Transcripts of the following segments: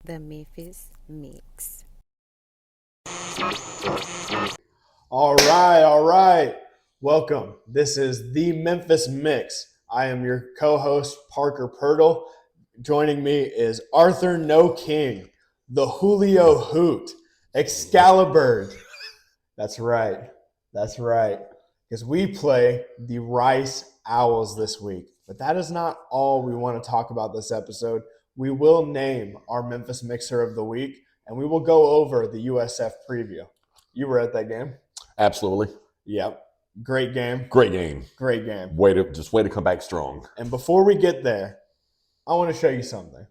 The Memphis Mix. All right. Welcome. This is the Memphis Mix. I am your co-host, Parker Purtle. Joining me is Arthur No King, the Julio Hoot, Excalibur. That's right. That's right. Because we play the Rice Owls this week. But that is not all we want to talk about this episode. We will name our Memphis Mixer of the Week, and we will go over the USF preview. You were at that game? Absolutely. Yep. Great game. Great game. Great game. Way to come back strong. And before we get there, I want to show you something.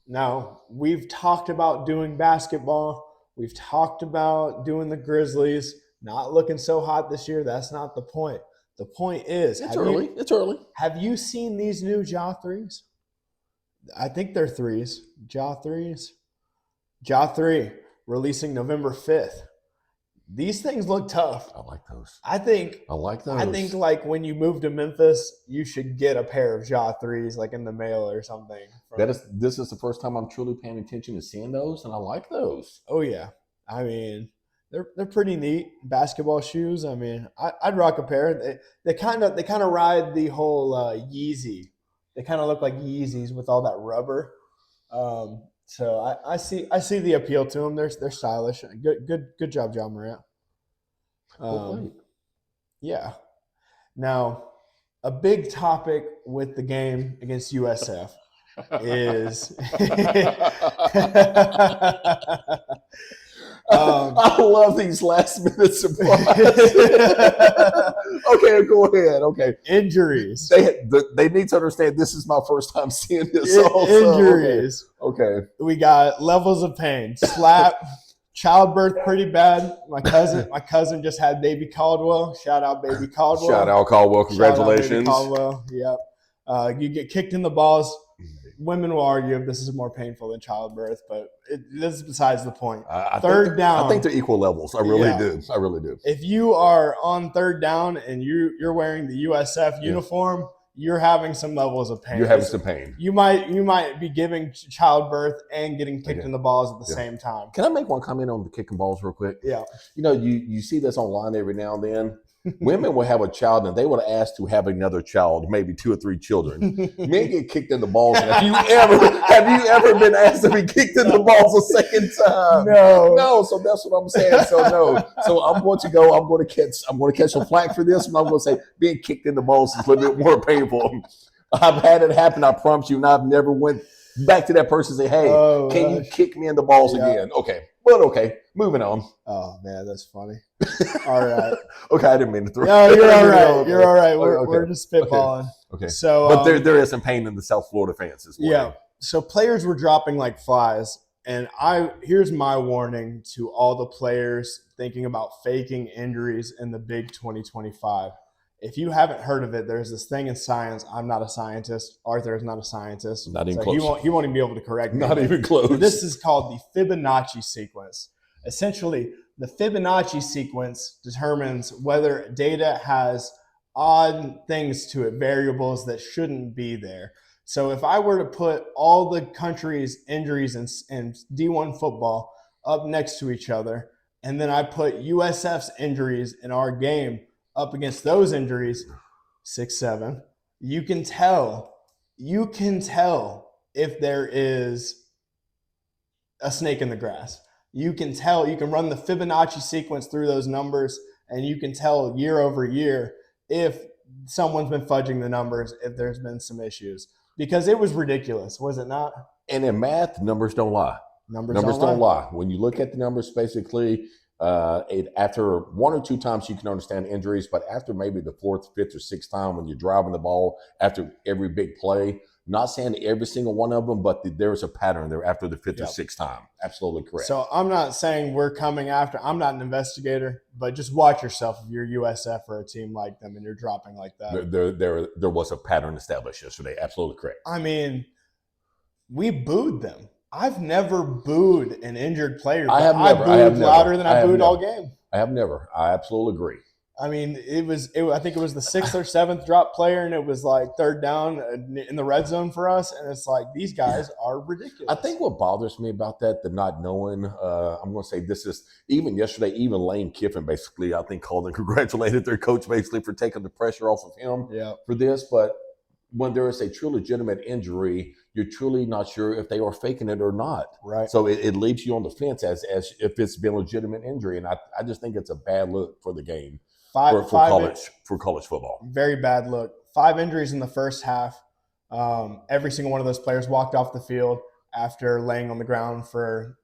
Now, we've talked about doing basketball. We've talked about doing the Grizzlies. Not looking so hot this year. That's not the point. The point is, It's early. Have you seen these new Ja threes? I think they're threes. Ja threes. Ja 3 releasing November 5th. These things look tough. I like those. I think like when you move to Memphis, you should get a pair of Ja 3s like in the mail or something. This is the first time I'm truly paying attention to seeing those, and I like those. Oh yeah. I mean, they're pretty neat basketball shoes. I mean, I'd rock a pair. They kind of ride the whole Yeezy. They kind of look like Yeezys with all that rubber. So I see the appeal to them. They're stylish. Good job, John Morant. Yeah. Now, a big topic with the game against USF is I love these last minute surprises. Okay, go ahead. Okay, injuries. They need to understand this is my first time seeing this. Also. Injuries. Okay. We got levels of pain. Slap, childbirth, pretty bad. My cousin just had baby Caldwell. Shout out baby Caldwell. Shout out Caldwell. Congratulations. Shout out baby Caldwell. Yep. You get kicked in the balls. Women will argue if this is more painful than childbirth, but this is besides the point. Third down. I think they're equal levels. I really do. If you are on third down and you're wearing the USF uniform, you're having some levels of pain. You're having some pain. You might be giving childbirth and getting kicked in the balls at the same time. Can I make one comment on the kicking balls real quick? Yeah. You see this online every now and then. Women will have a child and they would ask to have another child, maybe 2 or 3 children. Men get kicked in the balls. And have you ever been asked to be kicked in the balls a second time? No. So that's what I'm saying. So no. So I'm going to catch some flack for this, and I'm going to say being kicked in the balls is a little bit more painful. I've had it happen. I promise you, and I've never went back to that person and say, "Hey, can you kick me in the balls again?" Okay. But okay, moving on. Oh man, that's funny. All right. Okay, I didn't mean to throw. No, you're all right. You're all right. We're just spitballing. Okay. So, but there is some pain in the South Florida fans as well. Yeah. So players were dropping like flies, and here's my warning to all the players thinking about faking injuries in the Big 2025. If you haven't heard of it, there's this thing in science. I'm not a scientist. Arthur is not a scientist. Not even close. He won't even be able to correct me. Not even close. This is called the Fibonacci sequence. Essentially, the Fibonacci sequence determines whether data has odd things to it, variables that shouldn't be there. So if I were to put all the country's injuries in D1 football up next to each other, and then I put USF's injuries in our game up against those injuries, 6-7, you can tell if there is a snake in the grass. You can run the Fibonacci sequence through those numbers, and you can tell year over year if someone's been fudging the numbers, if there's been some issues. Because it was ridiculous, was it not? And in math, numbers don't lie. Numbers don't lie. When you look at the numbers, basically, after 1 or 2 times you can understand injuries, but after maybe the 4th, 5th, or 6th time when you're driving the ball after every big play, not saying every single one of them, but there's a pattern there after the 5th or 6th time. Absolutely correct. So I'm not saying we're coming after. I'm not an investigator, but just watch yourself if you're USF or a team like them and you're dropping like that. There was a pattern established yesterday. Absolutely correct. I mean, we booed them. I've never booed an injured player. I have never. I booed louder than I booed all game. I have never. I absolutely agree. I mean, I think it was the 6th or 7th drop player, and it was like 3rd down in the red zone for us. And it's like, these guys are ridiculous. I think what bothers me about that, the not knowing, I'm going to say this is, even yesterday, even Lane Kiffin basically, I think, called and congratulated their coach basically for taking the pressure off of him for this. But when there is a true legitimate injury, you're truly not sure if they are faking it or not. Right. So it leaves you on the fence as if it's been a legitimate injury. And I just think it's a bad look for the game. For college football. Very bad look. 5 injuries in the first half. Every single one of those players walked off the field after laying on the ground for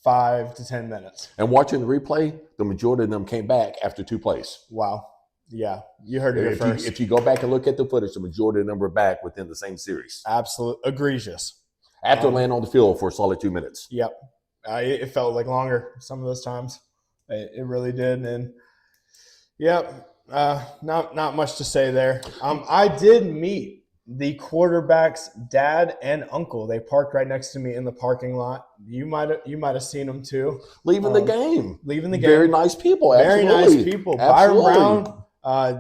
5 to 10 minutes. And watching the replay, the majority of them came back after 2 plays. Wow. Yeah, you heard it here first. If you go back and look at the footage, the majority of them were back within the same series. Absolutely egregious. After laying on the field for a solid 2 minutes. Yep. It felt like longer some of those times. It really did. And yep, not much to say there. I did meet the quarterback's dad and uncle. They parked right next to me in the parking lot. You might have seen them too. Leaving the game. Very nice people. Very absolutely. nice people. Absolutely. Byron Brown.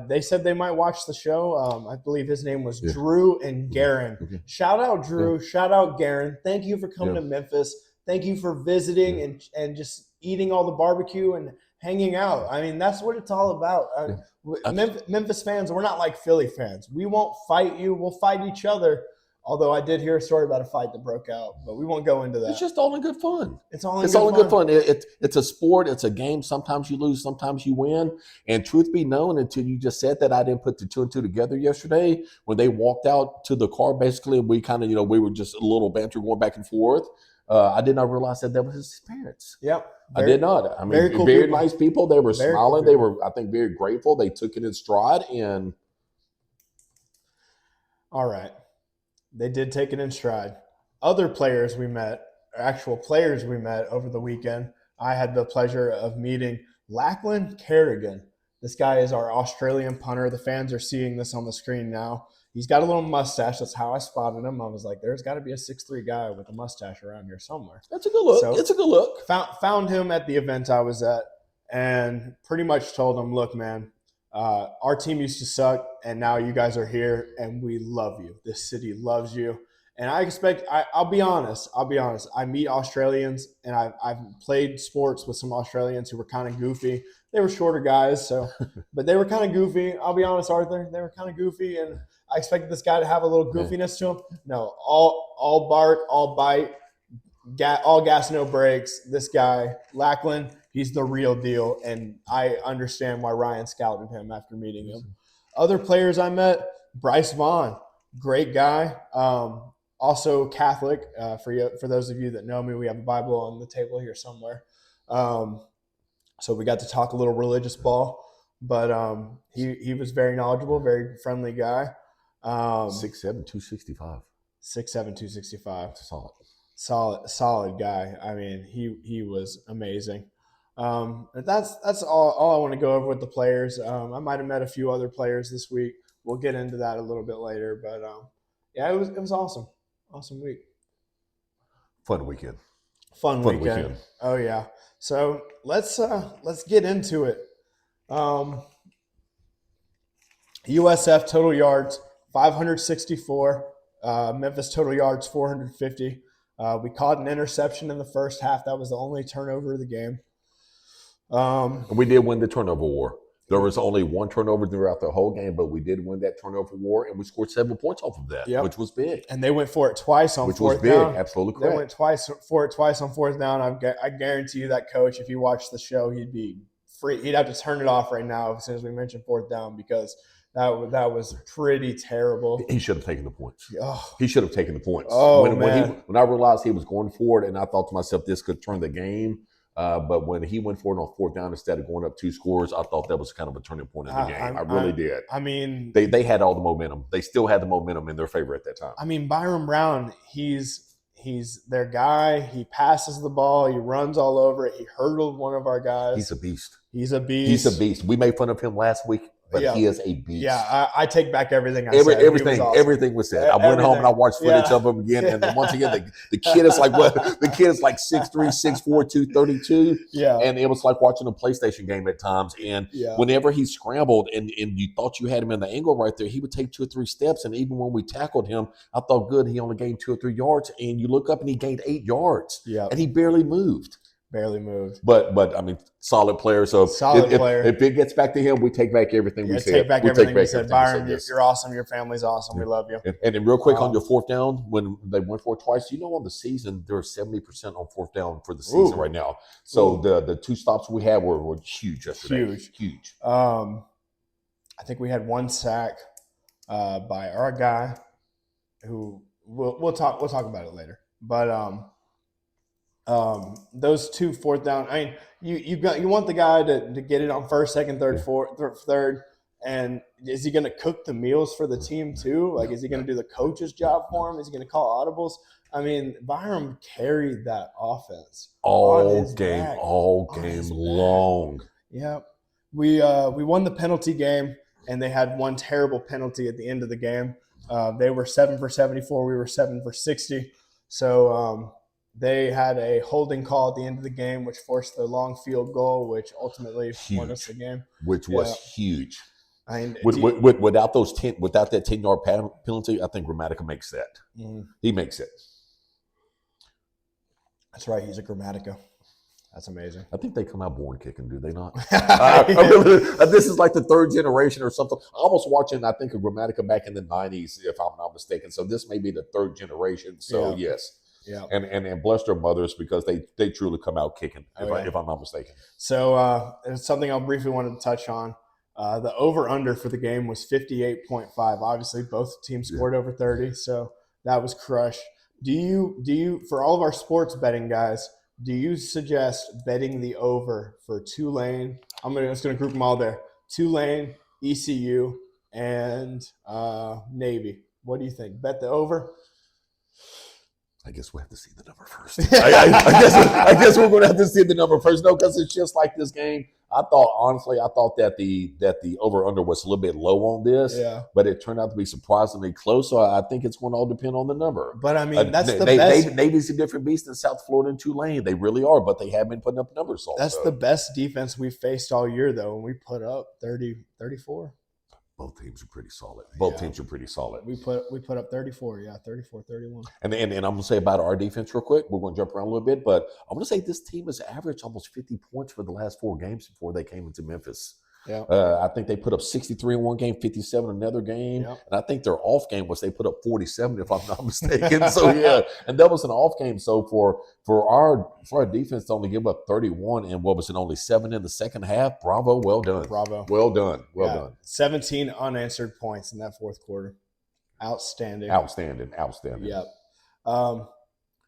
They said they might watch the show. I believe his name was Drew and Garen. Okay. Shout out Drew. Shout out Garen. Thank you for coming to Memphis. Thank you for visiting and just eating all the barbecue and hanging out. I mean, that's what it's all about. Memphis fans, we're not like Philly fans. We won't fight you. We'll fight each other. Although I did hear a story about a fight that broke out, but we won't go into that. It's just all in good fun. It's all in good fun. It's a sport. It's a game. Sometimes you lose, sometimes you win. And truth be known, until you just said that, I didn't put the 2 and 2 together yesterday when they walked out to the car. Basically, we kind of, we were just a little banter going back and forth. I did not realize that was his parents. Yep. I did not. I mean, very cool very nice people. They were smiling. Cool they were, I think, very grateful. They took it in stride. And all right. They did take it in stride. Other players we met, actual players we met over the weekend, I had the pleasure of meeting Lachlan Kerrigan. This guy is our Australian punter. The fans are seeing this on the screen now. He's got a little mustache. That's how I spotted him. I was like, there's got to be a 6'3" guy with a mustache around here somewhere. That's a good look. So, it's a good look. Found him at the event I was at and pretty much told him, look, man, our team used to suck, and now you guys are here, and we love you. This city loves you. And I expect – I'll be honest. I meet Australians, and I've played sports with some Australians who were kind of goofy. They were shorter guys, but they were kind of goofy. I'll be honest, Arthur. They were kind of goofy, and I expected this guy to have a little goofiness to him. No, all bark, all bite, all gas, no brakes. This guy, Lachlan, he's the real deal, and I understand why Ryan scouted him after meeting him. Other players I met, Bryce Vaughn, great guy, also Catholic. For those of you that know me, we have a Bible on the table here somewhere. So we got to talk a little religious ball, but he was very knowledgeable, very friendly guy. 6'7", 265. 6'7", 265. Solid. Guy. I mean, he was amazing. That's all I want to go over with the players. I might have met a few other players this week. We'll get into that a little bit later, but yeah, it was awesome. Awesome week. Fun weekend. Fun weekend. Oh yeah. So let's get into it. USF total yards 564. Memphis total yards 450. We caught an interception in the first half. That was the only turnover of the game. And we did win the turnover war. There was only one turnover throughout the whole game, but we did win that turnover war, and we scored 7 points off of that, which was big. And they went for it twice on fourth down. Which was big, absolutely correct. They went twice on fourth down. I guarantee you that coach, if you watch the show, he'd be free. He'd have to turn it off right now as soon as we mention fourth down because that was pretty terrible. He should have taken the points. Oh. He should have taken the points. Oh, when I realized he was going for it, and I thought to myself, this could turn the game. But when he went for it on fourth down instead of going up 2 scores, I thought that was kind of a turning point in the game. I really did. I mean, they had all the momentum. They still had the momentum in their favor at that time. I mean, Byron Brown, he's their guy. He passes the ball. He runs all over it. He hurdled one of our guys. He's a beast. He's a beast. We made fun of him last week but Yeah. he is a beast. Yeah, I take back everything I said. He was awesome. Everything was said. I went home and I watched footage Yeah. of him again, and once again, the kid is like what? The kid is like 6'3", 6'4", 232, Yeah. and it was like watching a PlayStation game at times. And Yeah. whenever he scrambled and you thought you had him in the angle right there, he would take 2 or 3 steps. And even when we tackled him, I thought, good, he only gained 2 or 3 yards. And you look up and he gained 8 yards. Yeah. And he barely moved. Barely moved. But I mean, solid player. So solid player. If it gets back to him, we take back everything we said. Take back everything we said. Byron, yes. you're awesome. Your family's awesome. We love you. And then real quick on your fourth down, when they went for it twice, you know, on the season, they're 70% on fourth down for the season right now. So the 2 stops we had were huge yesterday. Huge. I think we had 1 sack by our guy who we'll talk about it later. But those 2 fourth down. I mean, you want the guy to get it on first, second, third, third. And is he going to cook the meals for the team too? Like, is he going to do the coach's job for him? Is he going to call audibles? I mean, Byram carried that offense all game long. Yeah, we won the penalty game, and they had 1 terrible penalty at the end of the game. They were 7 for 74. We were 7 for 60. So they had a holding call at the end of the game, which forced the long field goal, which ultimately won us the game. Which was huge. I mean, without that 10-yard penalty, I think Grammatica makes that. Mm-hmm. He makes it. That's right. He's a Grammatica. That's amazing. I think they come out born kicking, do they not? This is like the 3rd generation or something. I was watching, I think, a Grammatica back in the 90s, if I'm not mistaken. So this may be the 3rd generation. So yes. Yeah. And bless their mothers because they truly come out kicking, if I'm not mistaken. So it's something I briefly wanted to touch on. The over-under for the game was 58.5. Obviously, both teams scored over 30, so that was crushed. Do you for all of our sports betting guys, do you suggest betting the over for Tulane? I'm just gonna group them all there. Tulane, ECU, and Navy. What do you think? Bet the over? I guess we have to see the number first. I guess we're going to have to see the number first. No, because it's just like this game. I thought that the over under was a little bit low on this, but it turned out to be surprisingly close. So I think it's going to all depend on the number. But I mean, that's the best. Navy's a different beast in South Florida and Tulane. They really are, but they have been putting up numbers. Also. That's the best defense we've faced all year, though, and we put up 30, 34. Both teams are pretty solid. Both teams are pretty solid. We put up 34, 34, 31. And I'm going to say about our defense real quick. We're going to jump around a little bit, but I'm going to say this team has averaged almost 50 points for the last 4 games before they came into Memphis. Yeah. I think they put up 63 in one game, 57 another game. Yep. And I think their off game was they put up 47, if I'm not mistaken. So, yeah. And that was an off game. So, for our defense to only give up 31 and what was it, only 7 in the second half, bravo, well done. Bravo. Well done. Well done. 17 unanswered points in that 4th quarter. Outstanding. Outstanding. Yep.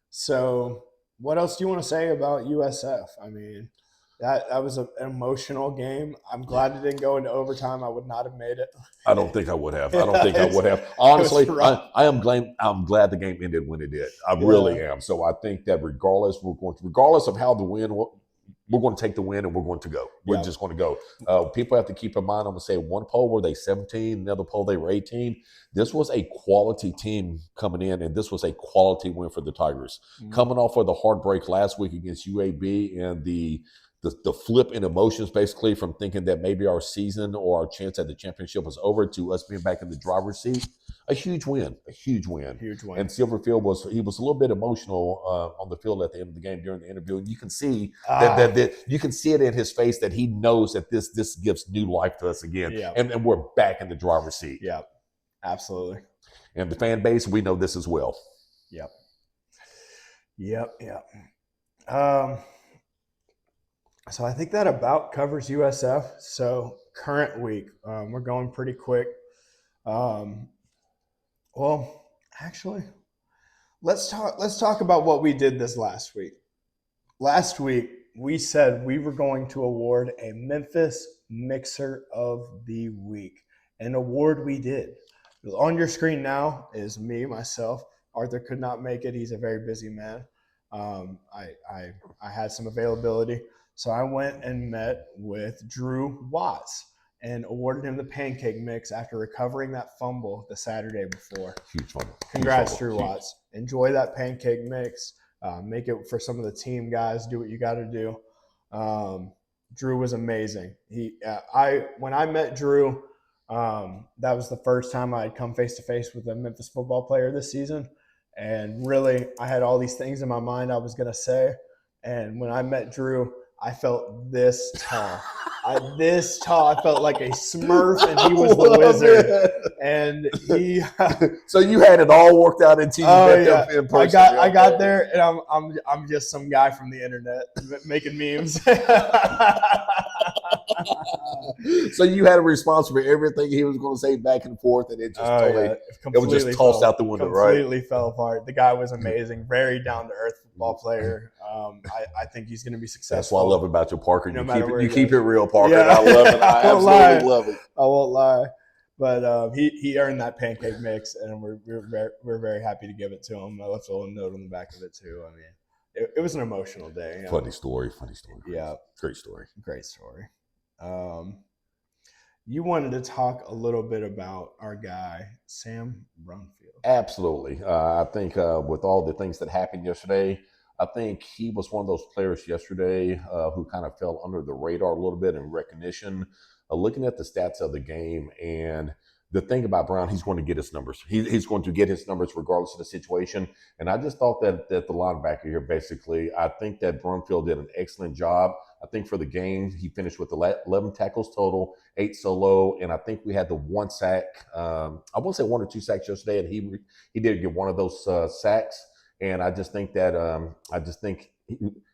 So, what else do you want to say about USF? I mean, that was an emotional game. I'm glad it didn't go into overtime. I would not have made it. I don't think I would have. Honestly, I am glad the game ended when it did. I really am. So I think that regardless of how the win, we're going to take the win and we're going to go. We're just going to go. People have to keep in mind, I'm going to say one poll were they 17, another poll they were 18. This was a quality team coming in, and this was a quality win for the Tigers. Mm-hmm. Coming off of the heartbreak last week against UAB and the flip in emotions, basically, from thinking that maybe our season or our chance at the championship was over to us being back in the driver's seat. A huge win. And Silverfield was a little bit emotional on the field at the end of the game during the interview, and you can see that you can see it in his face that he knows that this gives new life to us again, and we're back in the driver's seat. Yeah, absolutely. And the fan base, we know this as well. Yep. So I think that about covers USF. So current week, we're going pretty quick. Well, actually, let's talk about what we did this last week. Last week, we said we were going to award a Memphis Mixer of the Week, an award we did. On your screen now is me, myself. Arthur could not make it. He's a very busy man. I had some availability. So I went and met with Drew Watts, and awarded him the pancake mix after recovering that fumble the Saturday before. Huge fumble. Congrats, Drew Watts. Enjoy that pancake mix. Make it for some of the team guys. Do what you got to do. Drew was amazing. When I met Drew, that was the first time I had come face to face with a Memphis football player this season, and really, I had all these things in my mind I was gonna say. And when I met Drew, I felt this tall. I felt like a Smurf, and he was the wizard. And he. So you had it all worked out until you met them in person. I got there, and I'm just some guy from the internet making memes. So you had a response for everything he was going to say back and forth, and it just it was just tossed out the window, right? Completely fell apart. The guy was amazing, very down to earth football player. I think he's going to be successful. That's what I love about you, Parker. No You keep it real, Parker. Yeah. I love it. I absolutely love it. I won't lie. But he earned that pancake mix, and we're very happy to give it to him. I left a little note on the back of it too. I mean, it was an emotional day. You know? Funny story. Yeah, great story. You wanted to talk a little bit about our guy, Sam Brumfield. Absolutely. I think with all the things that happened yesterday, I think he was one of those players yesterday who kind of fell under the radar a little bit in recognition. Looking at the stats of the game, and the thing about Brown, he's going to get his numbers. He's going to get his numbers regardless of the situation. And I just thought that the linebacker here, basically, I think that Brumfield did an excellent job. I think for the game, he finished with 11 tackles total, 8 solo, and I think we had the 1 sack. I won't say 1 or 2 sacks yesterday, and he did get one of those sacks. And I just think that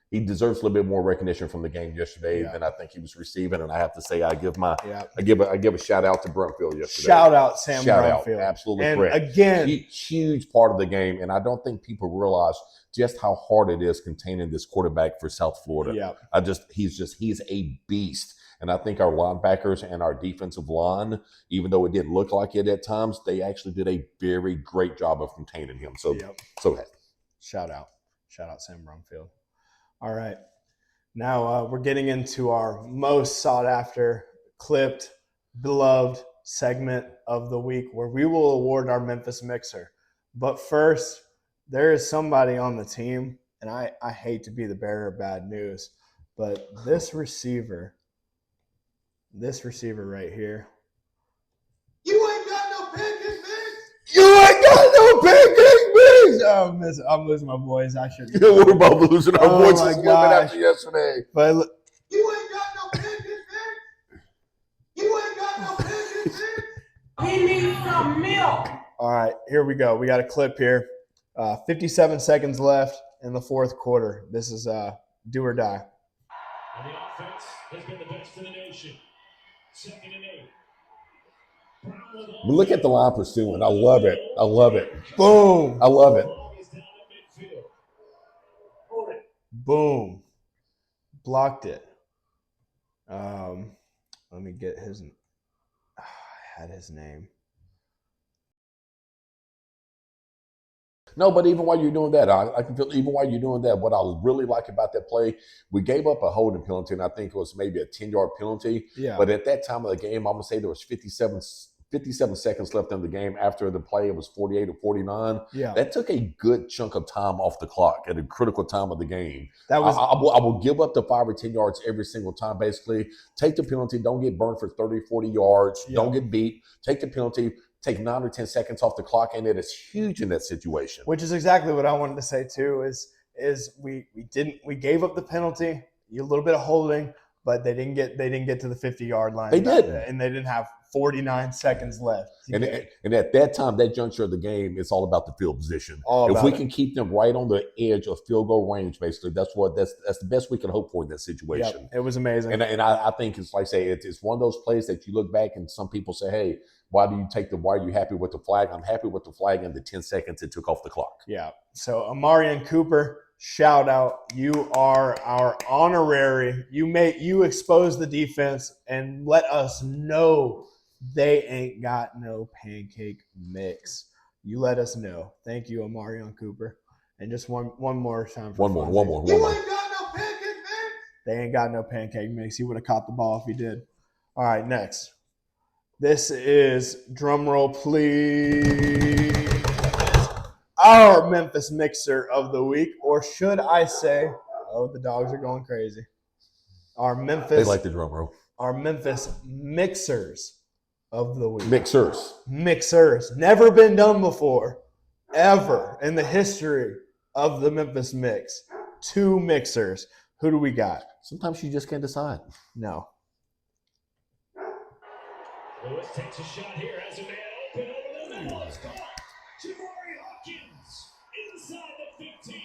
he deserves a little bit more recognition from the game yesterday than I think he was receiving. And I have to say, I give a shout out to Brumfield yesterday. Shout out Sam Brumfield. Absolutely correct. Again, huge part of the game. And I don't think people realize just how hard it is containing this quarterback for South Florida. Yeah. He's a beast. And I think our linebackers and our defensive line, even though it didn't look like it at times, they actually did a very great job of containing him. So shout out Sam Brumfield. All right. Now we're getting into our most sought after, clipped, beloved segment of the week where we will award our Memphis Mixer. But first, there is somebody on the team, and I hate to be the bearer of bad news, but this receiver right here. You ain't got no pancake mix! You ain't got no pancake mix! I'm losing my voice. I shouldn't. We're both losing our voices my a little bit gosh. after yesterday. But you ain't got no pancake mix! You ain't got no pancake mix! He needs some milk. All right, here we go. We got a clip here. 57 seconds left in the fourth quarter. This is do or die. And the offense has been the best in the nation. 2nd and 8. But look at the line pursuing. I love it. Boom. I love it. Boom. Blocked it. Let me get his. I had his name. No, but even while you're doing that, I can feel even while you're doing that, what I really like about that play, we gave up a holding penalty, and I think it was maybe a 10-yard penalty. Yeah. But at that time of the game, I'm going to say there was 57 seconds left in the game. After the play, it was 48 or 49. Yeah. That took a good chunk of time off the clock at a critical time of the game. That was. I will give up the 5 or 10 yards every single time, basically. Take the penalty. Don't get burned for 30, 40 yards. Yeah. Don't get beat. Take the penalty. Take 9 or 10 seconds off the clock, and it is huge in that situation. Which is exactly what I wanted to say too. Is we gave up the penalty, a little bit of holding, but they didn't get to the 50-yard line. They didn't, and they didn't have 49 seconds left. And at that time, that juncture of the game, it's all about the field position. If we can keep them right on the edge of field goal range, basically, that's the best we can hope for in that situation. Yep, it was amazing. And I think it's like I say, it's one of those plays that you look back and some people say, hey, why are you happy with the flag? I'm happy with the flag in the 10 seconds it took off the clock. Yeah. So Amarian Cooper, shout out. You are our honorary. You expose the defense and let us know they ain't got no pancake mix. You let us know. Thank you, Amarian Cooper. And just one more time. One more. You ain't got no pancake mix. They ain't got no pancake mix. He would have caught the ball if he did. All right, next. This is, drumroll please, our Memphis Mixer of the week, or should I say, oh, the dogs are going crazy. Our They Memphis, like the drum roll. our Memphis Mixers of the week. Mixers. Never been done before, ever in the history of the Memphis Mix. 2 mixers. Who do we got? Sometimes you just can't decide. No. Lewis takes a shot here as a man open over the middle. It's caught. Jamari Hawkins inside the 15.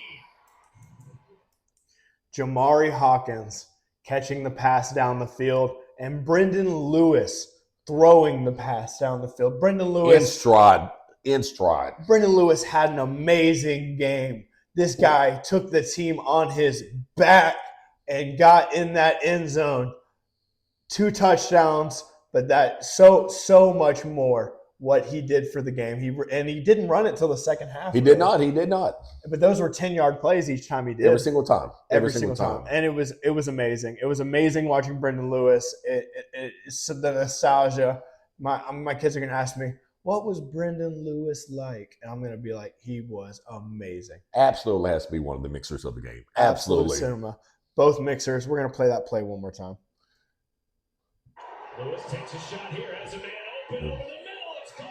Jamari Hawkins catching the pass down the field, and Brendan Lewis throwing the pass down the field. Brendan Lewis In stride. Brendan Lewis had an amazing game. This guy took the team on his back and got in that end zone. 2 touchdowns, but that so much more what he did for the game. He didn't run it till the second half. He did not. But those were 10-yard plays each time he did. Every single time. Every single time. And it was amazing. It was amazing watching Brendan Lewis. It's the nostalgia. My kids are going to ask me, what was Brendan Lewis like? And I'm going to be like, he was amazing. Absolutely has to be one of the mixers of the game. Absolute Absolutely. cinema. Both mixers. We're going to play that play one more time. Lewis takes a shot here as a man open over the middle. It's caught.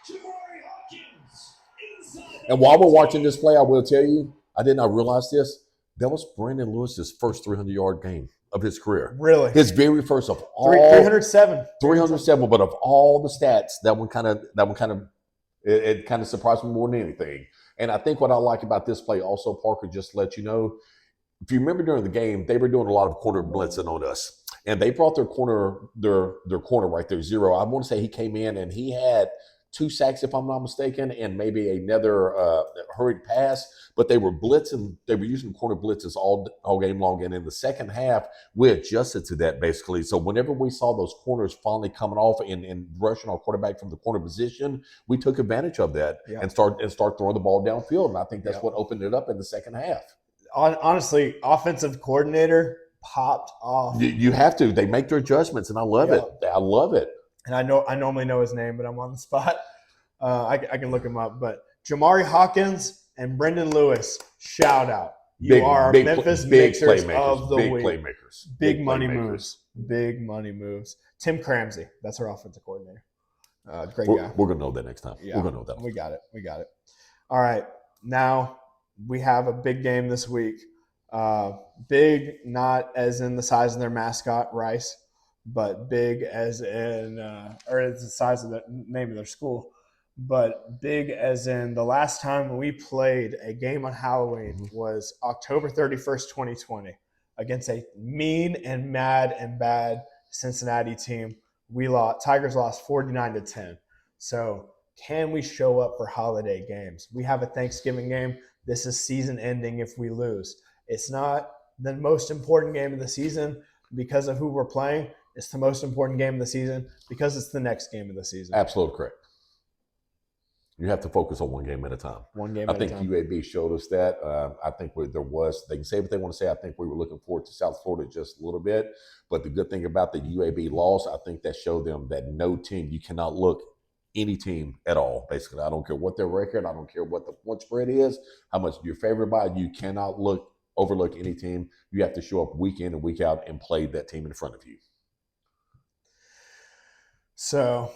Jamari Hawkins inside. And while we're watching this play, I will tell you, I did not realize this. That was Brendan Lewis's first 300-yard game of his career. Really? His very first of all 307. 307, but of all the stats, that one kind of it kind of surprised me more than anything. And I think what I like about this play also, Parker, just to let you know, if you remember during the game, they were doing a lot of corner blitzing on us. And they brought their corner right there, zero. I want to say he came in and he had 2 sacks, if I'm not mistaken, and maybe another hurried pass. But they were blitzing. They were using corner blitzes all game long. And in the second half, we adjusted to that basically. So whenever we saw those corners finally coming off and rushing our quarterback from the corner position, we took advantage of that and start throwing the ball downfield. And I think that's what opened it up in the second half. Honestly, offensive coordinator popped off. You have to. They make their adjustments, and I love it. I love it. And I normally know his name, but I'm on the spot. I can look him up. But Jamari Hawkins and Brendan Lewis, shout out. You are our Memphis Mixers of the week. Playmakers. Big money moves. Big money moves. Tim Cramsey, that's our offensive coordinator. Great guy. We're going to know that next time. Yeah, we're going to know that. We got it. All right. Now we have a big game this week. Big, not as in the size of their mascot, Rice, but big as in, or it's the size of the name of their school, but big as in the last time we played a game on Halloween was October 31st, 2020, against a mean and mad and bad Cincinnati team. Tigers lost 49-10. So can we show up for holiday games? We have a Thanksgiving game. This is season ending if we lose. It's not the most important game of the season because of who we're playing. It's the most important game of the season because it's the next game of the season. Absolutely correct. You have to focus on one game at a time. One game I at a think time. UAB showed us that. I think they can say what they want to say. I think we were looking forward to South Florida just a little bit. But the good thing about the UAB loss, I think that showed them that no team, you cannot look any team at all, basically. I don't care what their record. I don't care what the point spread is, how much you're favored by. You cannot overlook any team. You have to show up week in and week out and play that team in front of you. So,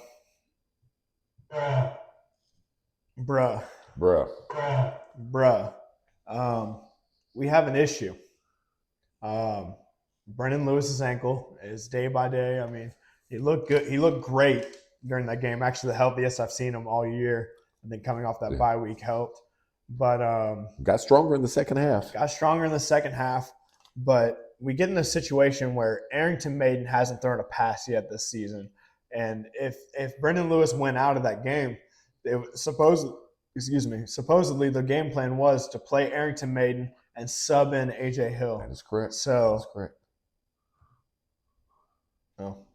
bruh, we have an issue. Brendan Lewis's ankle is day by day. I mean, he looked good. He looked great during that game. Actually, the healthiest I've seen him all year. I think coming off that bye week helped. But got stronger in the second half. But we get in a situation where Arrington Maiden hasn't thrown a pass yet this season. And if Brendan Lewis went out of that game, supposedly the game plan was to play Arrington Maiden and sub in AJ Hill. That is correct. So that's correct. Oh.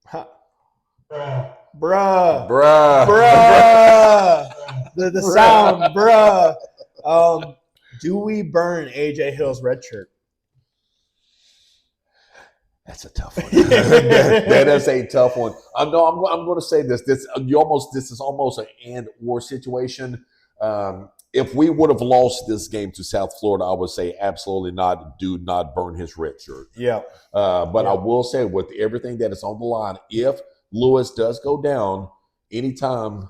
Huh. Bruh. The sound, bruh. Do we burn AJ Hill's red shirt? That's a tough one. that is a tough one. I'm going to say this. This is almost an and/or situation. If we would have lost this game to South Florida, I would say absolutely not. Do not burn his red shirt. Yeah. But I will say, with everything that is on the line, if Lewis does go down anytime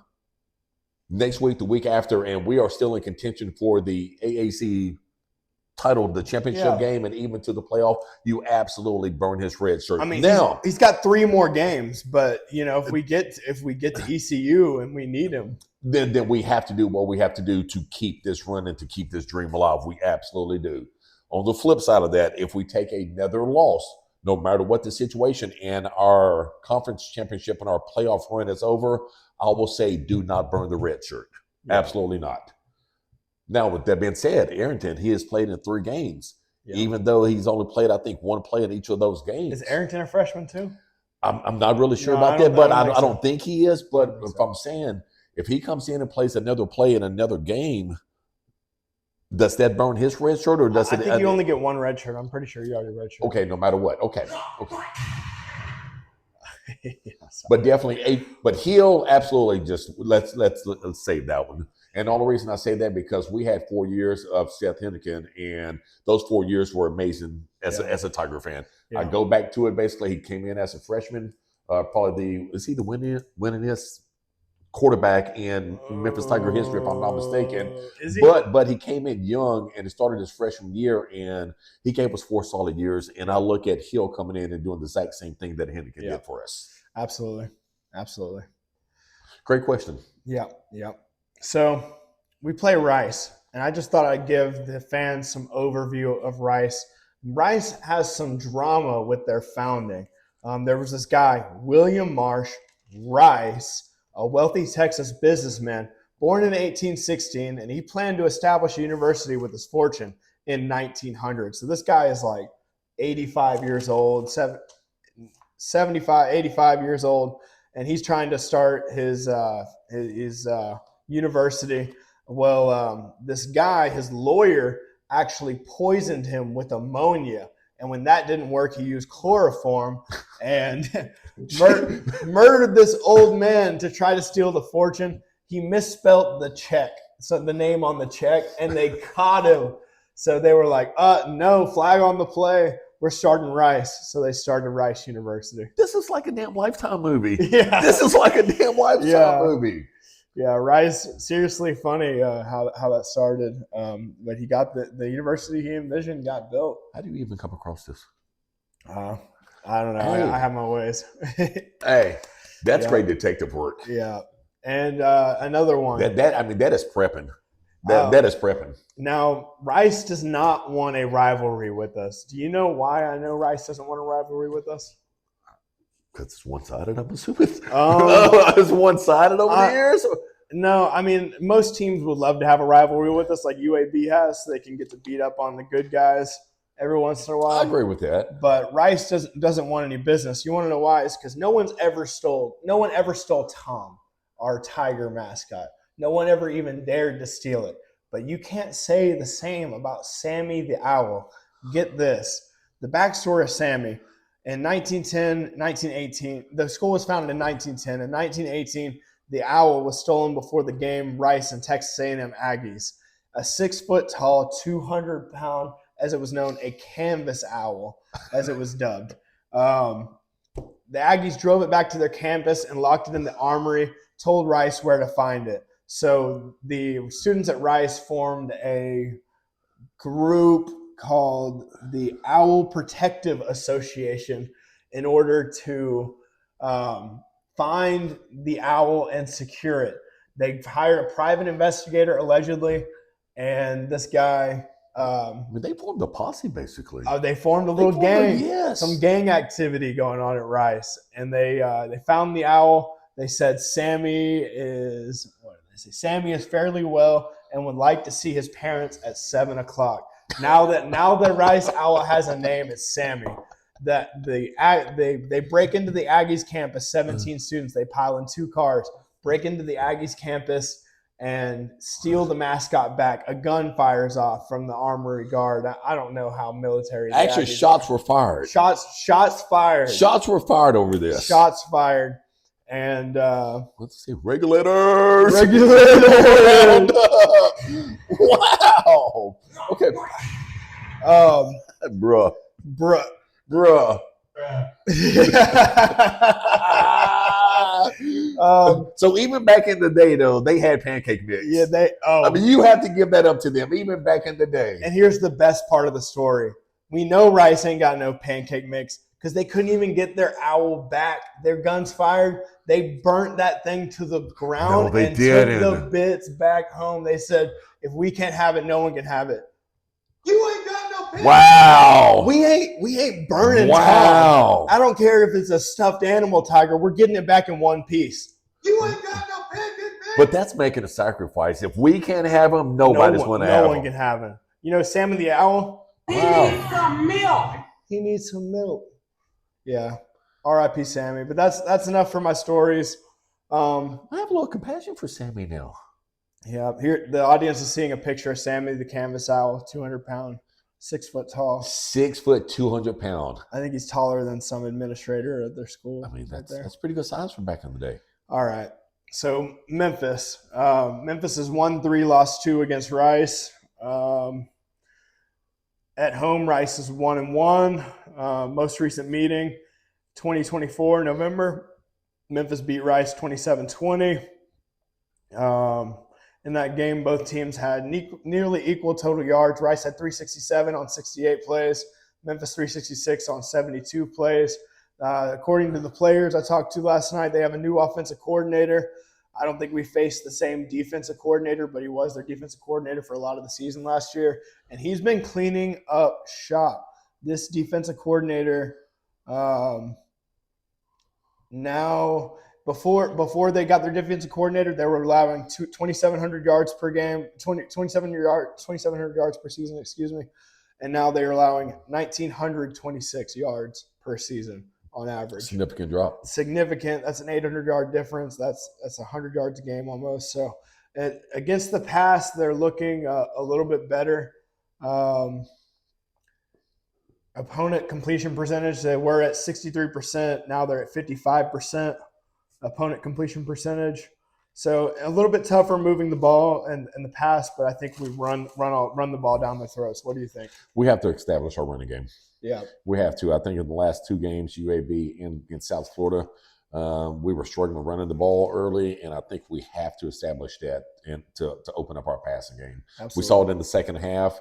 next week, the week after, and we are still in contention for the AAC title, the championship game, and even to the playoff, you absolutely burn his red shirt. I mean, now he's got 3 more games, but if we get to ECU and we need him, then we have to do what we have to do to keep this run and to keep this dream alive. We absolutely do. On the flip side of that, if we take another loss, no matter what the situation, and our conference championship and our playoff run is over, I will say do not burn the red shirt. Yeah. Absolutely not. Now, with that being said, Arrington, he has played in 3 games, Yeah. even though he's only played, I think, 1 play in each of those games. Is Arrington a freshman too? I'm not really sure No, about I don't- that, but I don't I think don't think he is. But think if so. I'm saying, if he comes in and plays another play in another game, does that burn his red shirt, or does I it? think you only get 1 red shirt. I'm pretty sure you already red shirt. Okay, no matter what. Okay. Yeah, But definitely, but he'll absolutely just let's save that one. And the only reason I say that because we had 4 years of Seth Hennigan, and those 4 years were amazing as a Tiger fan. Yeah. I go back to it. Basically, he came in as a freshman. Probably is he the winningest quarterback in Memphis Tiger history, if I'm not mistaken. Is he? But he came in young, and he started his freshman year, and he gave us 4 solid years. And I look at Hill coming in and doing the exact same thing that Hennigan did for us. Absolutely. Great question. Yeah. So we play Rice, and I just thought I'd give the fans some overview of Rice. Rice has some drama with their founding. There was this guy, William Marsh Rice, a wealthy Texas businessman, born in 1816, and he planned to establish a university with his fortune in 1900. So this guy is like 85 years old, 75, 85 years old, and he's trying to start his university. Well, this guy, his lawyer, actually poisoned him with ammonia. And when that didn't work, he used chloroform and murdered this old man to try to steal the fortune. He misspelt the check, so the name on the check, and they caught him. So they were like, no, flag on the play. We're starting Rice. So they started Rice University. This is like a damn Lifetime movie. Yeah. This is like a damn Lifetime movie. Yeah, Rice, seriously funny how that started. But he got the university he envisioned got built. How do you even come across this? I don't know. Hey. I have my ways. Hey, that's Yeah. great detective work. Yeah. And another one. That is prepping. That is prepping. Now, Rice does not want a rivalry with us. Do you know why I know Rice doesn't want a rivalry with us? Because it's one-sided, I'm assuming. Um, It's one-sided over the years? No, I mean, most teams would love to have a rivalry with us like UAB has, so they can get to beat up on the good guys every once in a while. I agree with that. But Rice doesn't want any business. You want to know why? It's because no one ever stole Tom, our Tiger mascot. No one ever even dared to steal it. But you can't say the same about Sammy the Owl. Get this. The backstory of Sammy. In 1910, 1918, the school was founded in 1910. In 1918, the owl was stolen before the game Rice and Texas A&M Aggies. A 6-foot-tall, 200-pound, as it was known, a canvas owl, as it was dubbed. The Aggies drove it back to their campus and locked it in the armory, told Rice where to find it. So the students at Rice formed a group called the Owl Protective Association in order to find the owl and secure it. They hired a private investigator, allegedly, and this guy They formed a posse, basically. they formed a little gang. Yes. Some gang activity going on at Rice, and they found the owl. They said Sammy is fairly well and would like to see his parents at 7 o'clock. Now that Rice Owl has a name, it's Sammy. That they break into the Aggies campus, 17 students. They pile in 2 cars, break into the Aggies campus, and steal the mascot back. A gun fires off from the armory guard. I don't know how military. Actually, shots were fired. Shots fired. Shots were fired over this. Shots fired. And let's see, regulators. Wow. Okay. Bruh. So even back in the day, though, they had pancake mix. Yeah, I mean, you have to give that up to them, even back in the day. And here's the best part of the story. We know Rice ain't got no pancake mix because they couldn't even get their owl back. Their guns fired. They burnt that thing to the ground No, and took the bits back home. They said, if we can't have it, no one can have it. You ain't got no pancake. Wow. We ain't burning Wow. Tom. I don't care if it's a stuffed animal tiger. We're getting it back in one piece. You ain't got no pancake, man. But that's making a sacrifice. If we can't have them, nobody's going to have them. No one can have them. You know, Sammy the Owl? He needs some milk. He needs some milk. Yeah. R.I.P. Sammy. But that's enough for my stories. I have a little compassion for Sammy now. Yeah. Here, the audience is seeing a picture of Sammy the canvas owl, 200 pound, 6 foot tall. 6 foot, 200 pound. I think he's taller than some administrator at their school. I mean, that's right pretty good size from back in the day. All right. So Memphis. Memphis has won 3, lost 2 against Rice. At home, Rice is 1-1. Most recent meeting, 2024 November. Memphis beat Rice 27-20. In that game, both teams had nearly equal total yards. Rice had 367 on 68 plays. Memphis 366 on 72 plays. According to the players I talked to last night, they have a new offensive coordinator. I don't think we faced the same defensive coordinator, but he was their defensive coordinator for a lot of the season last year. And he's been cleaning up shop. This defensive coordinator now – Before they got their defensive coordinator, they were allowing 2,700 yards per game, 2,700 yards per season, and now they're allowing 1,926 yards per season on average. Significant drop. Significant. That's an 800-yard difference. That's 100 yards a game almost. So against the pass, they're looking a little bit better. Opponent completion percentage, they were at 63%. Now they're at 55%. Opponent completion percentage. So a little bit tougher moving the ball in the pass, but I think we run the ball down their throats. What do you think? We have to establish our running game. Yeah. We have to. I think in the last 2 games, UAB in South Florida, we were struggling running the ball early, and I think we have to establish that and to open up our passing game. Absolutely. We saw it in the second half.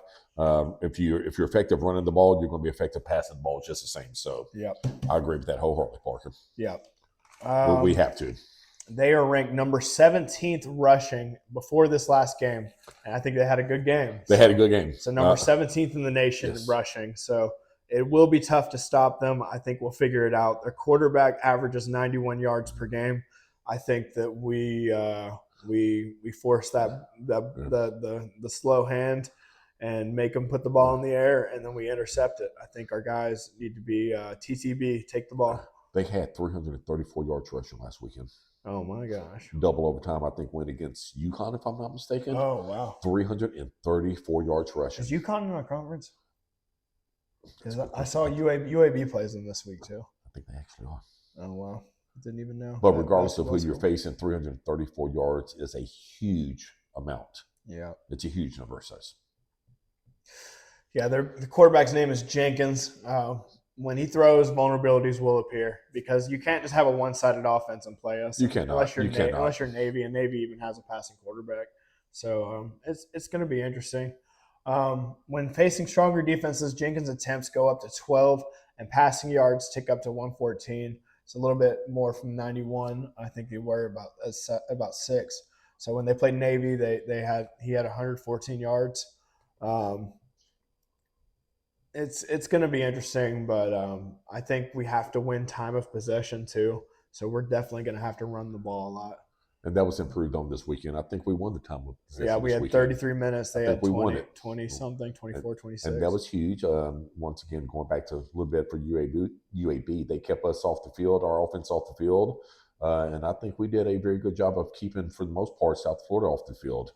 If you're effective running the ball, you're going to be effective passing the ball just the same. So I agree with that wholeheartedly, Parker. Yeah. We have to. They are ranked number 17th rushing before this last game, and I think they had a good game. They had a good game. So number 17th in the nation in rushing. So it will be tough to stop them. I think we'll figure it out. Their quarterback averages 91 yards per game. I think that we force the slow hand and make them put the ball in the air, and then we intercept it. I think our guys need to be TTB, take the ball. They had 334 yards rushing last weekend. Oh, my gosh. Double overtime, I think, went against UConn, if I'm not mistaken. Oh, wow. 334 yards rushing. Is UConn in our conference? Because I saw UAB plays them this week, too. I think they actually are. Oh, wow. Didn't even know. But regardless of who you're facing, 334 yards is a huge amount. Yeah. It's a huge number, says. Yeah, the quarterback's name is Jenkins. When he throws, vulnerabilities will appear because you can't just have a one-sided offense and play us. You cannot. Unless you're cannot. Navy, and Navy even has a passing quarterback. So it's going to be interesting. When facing stronger defenses, Jenkins' attempts go up to 12, and passing yards tick up to 114. It's a little bit more from 91. I think they were about 6. So when they played Navy, he had 114 yards. It's going to be interesting, but I think we have to win time of possession too. So we're definitely going to have to run the ball a lot. And that was improved on this weekend. I think we won the time of possession. Yeah, we had 33 minutes. They had 20-something, 24, 26. And that was huge. Once again, going back to a little bit for UAB, they kept us off the field, our offense off the field. And I think we did a very good job of keeping, for the most part, South Florida off the field.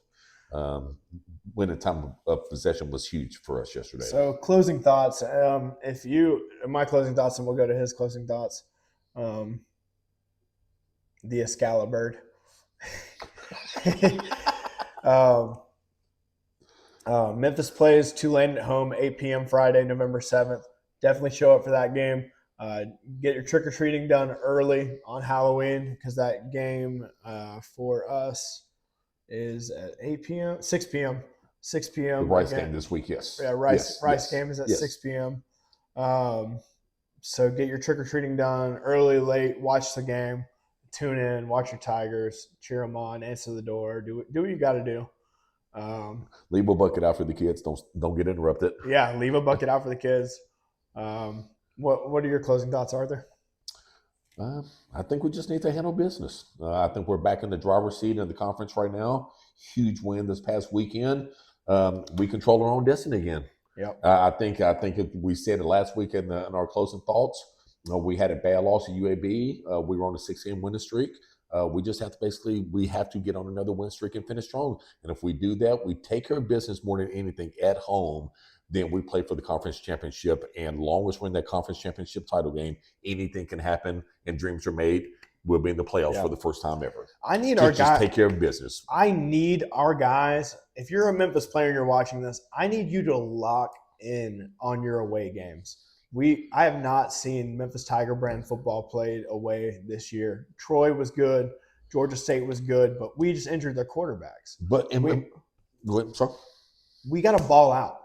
Winning time of possession was huge for us yesterday. So closing thoughts. My closing thoughts, and we'll go to his closing thoughts. The Excalibur. Memphis plays Tulane at home, 8 p.m. Friday, November 7th. Definitely show up for that game. Get your trick-or-treating done early on Halloween because that game for us is at 8 p.m., 6 p.m. 6 p.m. The Rice game this week, yes. Yeah, Rice Yes. game is at Yes. 6 p.m. So get your trick-or-treating done early, late, watch the game, tune in, watch your Tigers, cheer them on, answer the door, do what you got to do. Leave a bucket out for the kids. Don't get interrupted. Yeah, leave a bucket out for the kids. What are your closing thoughts, Arthur? I think we just need to handle business. I think we're back in the driver's seat in the conference right now. Huge win this past weekend. We control our own destiny again. Yep. I think we said it last week in our closing thoughts. We had a bad loss at UAB. We were on a 6-game winning streak. We just have to get on another win streak and finish strong. And if we do that, we take care of business more than anything at home. Then we play for the conference championship. And long as we're in that conference championship title game, anything can happen and dreams are made. We'll be in the playoffs for the first time ever. I need our guys. Just take care of business. I need our guys. If you're a Memphis player and you're watching this, I need you to lock in on your away games. I have not seen Memphis Tiger brand football played away this year. Troy was good. Georgia State was good, but we just injured their quarterbacks. We got to ball out.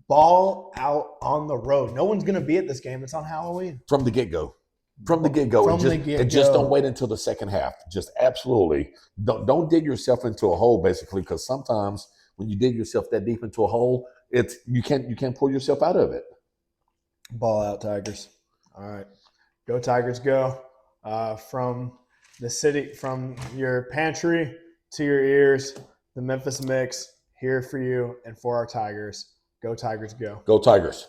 Ball out on the road. No one's going to be at this game. It's on Halloween. From the get-go. And just don't wait until the second half. Just absolutely. Don't dig yourself into a hole, basically, because sometimes when you dig yourself that deep into a hole, you can't pull yourself out of it. Ball out, Tigers. All right. Go Tigers, go. From the city, from your pantry to your ears, the Memphis Mix here for you and for our Tigers. Go Tigers, go. Go Tigers.